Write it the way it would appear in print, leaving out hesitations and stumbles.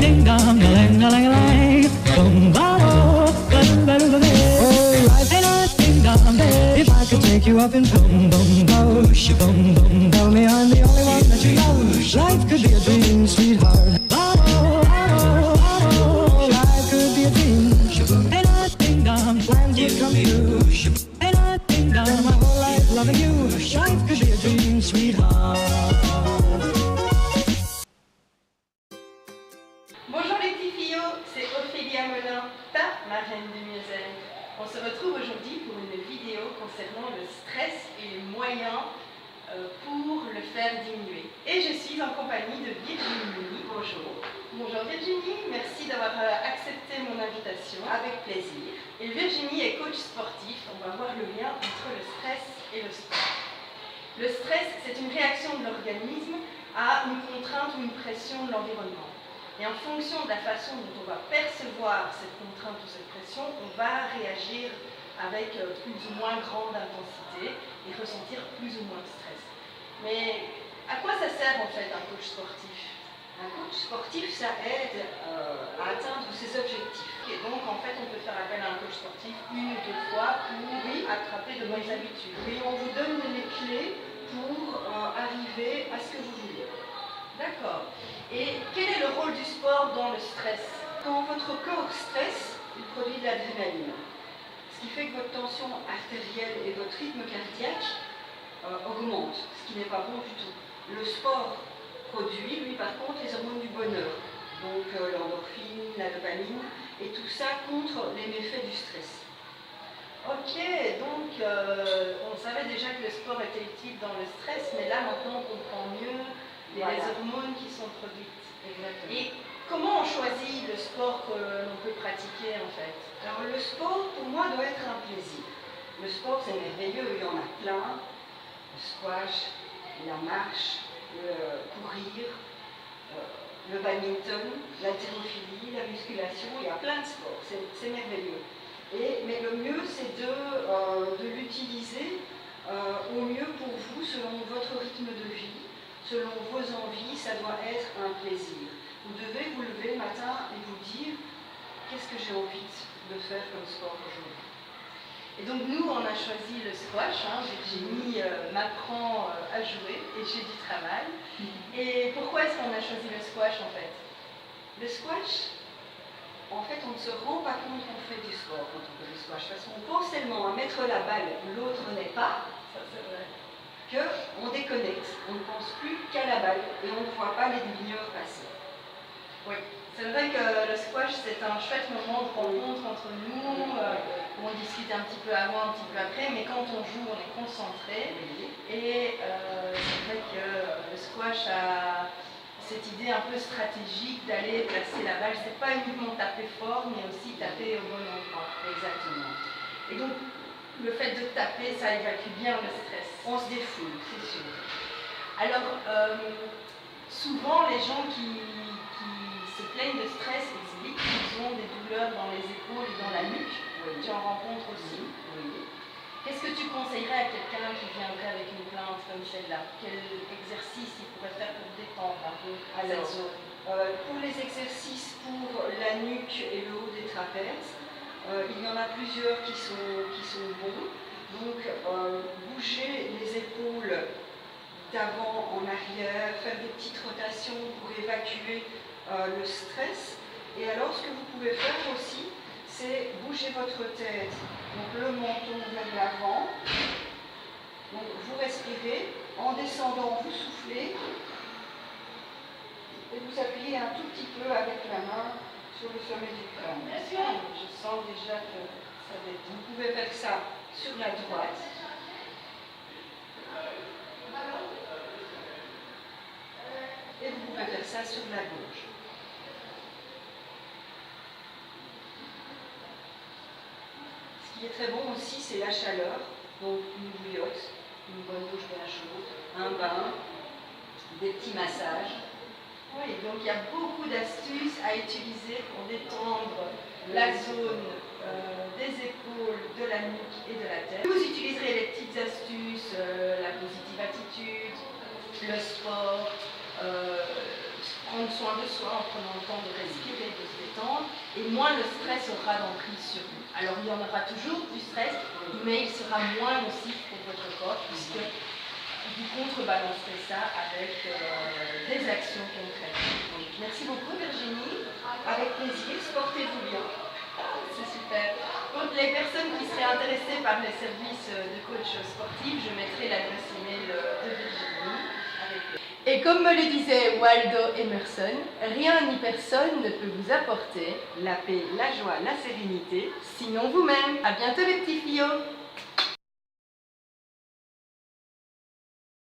ding dong, ding dong, boom, oh, life ain't a ding dong. If I could take you up and boom, boom, boom, boom, boom, tell me I'm the only one that you know. Life could be a dream, sweetheart. Life could be a dream. Ain't a ding dong, plans would come true. Ain't a ding dong, my whole life loving you. Life could be a dream, sweetheart. Bonjour les petits fillots, c'est Ophélia Molin, ta marraine de Moselle. On se retrouve aujourd'hui pour une vidéo concernant le stress et les moyens pour le faire diminuer. Et je suis en compagnie de Virginie. Bonjour. Bonjour Virginie, merci d'avoir accepté mon invitation. Avec plaisir. Et Virginie est coach sportif. On va voir le lien entre le stress et le sport. Le stress, c'est une réaction de l'organisme à une contrainte ou une pression de l'environnement. Et en fonction de la façon dont on va percevoir cette contrainte ou cette pression, on va réagir avec plus ou moins grande intensité et ressentir plus ou moins de stress. Mais à quoi ça sert en fait un coach sportif? Un coach sportif, ça aide à atteindre ses objectifs. Et donc en fait on peut faire appel à un coach sportif une ou deux fois pour attraper de bonnes habitudes. Oui, on vous donne les clés pour arriver à ce que vous voulez. D'accord. Et quel est le rôle du sport dans le stress? Quand votre corps stresse, il produit de l'adrénaline. Ce qui fait que votre tension artérielle et votre rythme cardiaque augmentent, ce qui n'est pas bon du tout. Le sport produit, lui par contre, les hormones du bonheur. Donc l'endorphine, la dopamine, et tout ça contre les méfaits du stress. Ok, donc on savait déjà que le sport était utile dans le stress, mais là maintenant on comprend mieux les hormones qui sont produites. Exactement. Et comment on choisit le sport que l'on peut pratiquer en fait? Alors le sport, pour moi, doit être un plaisir. Le sport, c'est merveilleux, il y en a plein. Le squash, la marche, courir, le badminton, l'haltérophilie, la musculation, il y a plein de sports, c'est merveilleux. Mais le mieux, c'est de l'utiliser au mieux pour vous, selon votre rythme de vie. Selon vos envies, ça doit être un plaisir. Vous devez vous lever le matin et vous dire qu'est-ce que j'ai envie de faire comme sport aujourd'hui. Et donc nous, on a choisi le squash. Virginie m'apprend à jouer et j'ai du travail. Et pourquoi est-ce qu'on a choisi le squash en fait? Le squash, en fait, on ne se rend pas compte qu'on fait du sport quand on fait du squash. Parce qu'on pense tellement à mettre la balle où l'autre n'est pas. Ça c'est vrai. Qu'on déconnecte, on ne pense plus qu'à la balle et on ne voit pas les demi-heures passer. Oui, c'est vrai que le squash c'est un chouette moment de rencontre entre nous, où on discute un petit peu avant, un petit peu après, mais quand on joue on est concentré. Et c'est vrai que le squash a cette idée un peu stratégique d'aller placer la balle. C'est pas uniquement taper fort, mais aussi taper au bon endroit. Exactement. Et donc, le fait de taper, ça évacue bien le stress. On se défoule, c'est sûr. Alors, souvent, les gens qui se plaignent de stress expliquent qu'ils ont des douleurs dans les épaules et dans la nuque. Oui. Tu en rencontres aussi. Oui. Qu'est-ce que tu conseillerais à quelqu'un qui viendrait avec une plainte comme celle-là? Quel exercice il pourrait faire pour détendre un peu cette zone? Pour les exercices pour la nuque et le haut des trapèzes, il y en a plusieurs qui sont bons. Donc, bouger les épaules d'avant en arrière, faire des petites rotations pour évacuer le stress. Et alors, ce que vous pouvez faire aussi, c'est bouger votre tête, donc le menton vers l'avant. Donc, vous respirez, en descendant, vous soufflez, et vous appuyez un tout petit peu avec la main sur le sommet du crâne. Je sens déjà que ça détend. Vous pouvez faire ça sur la droite. Et vous pouvez faire ça sur la gauche. Ce qui est très bon aussi, c'est la chaleur. Donc une bouillotte, une bonne douche bien chaude, un bain, des petits massages. Oui, donc il y a beaucoup d'astuces à utiliser pour détendre la zone des épaules, de la nuque et de la tête. Vous utiliserez les petites astuces, la positive attitude, le sport, prendre soin de soi en prenant le temps de respirer, de se détendre, et moins le stress aura d'emprise sur vous. Alors il y en aura toujours du stress, mais il sera moins nocif pour votre corps, puisque vous contrebalancerez ça avec des actions concrètes. Donc, merci beaucoup Virginie. Avec plaisir, portez-vous bien. C'est super. Pour les personnes qui seraient intéressées par les services de coach sportif, je mettrai l'adresse email de Virginie. Et comme me le disait Waldo Emerson, rien ni personne ne peut vous apporter La paix, la joie, la sérénité. sinon vous-même. À bientôt les petits fillots.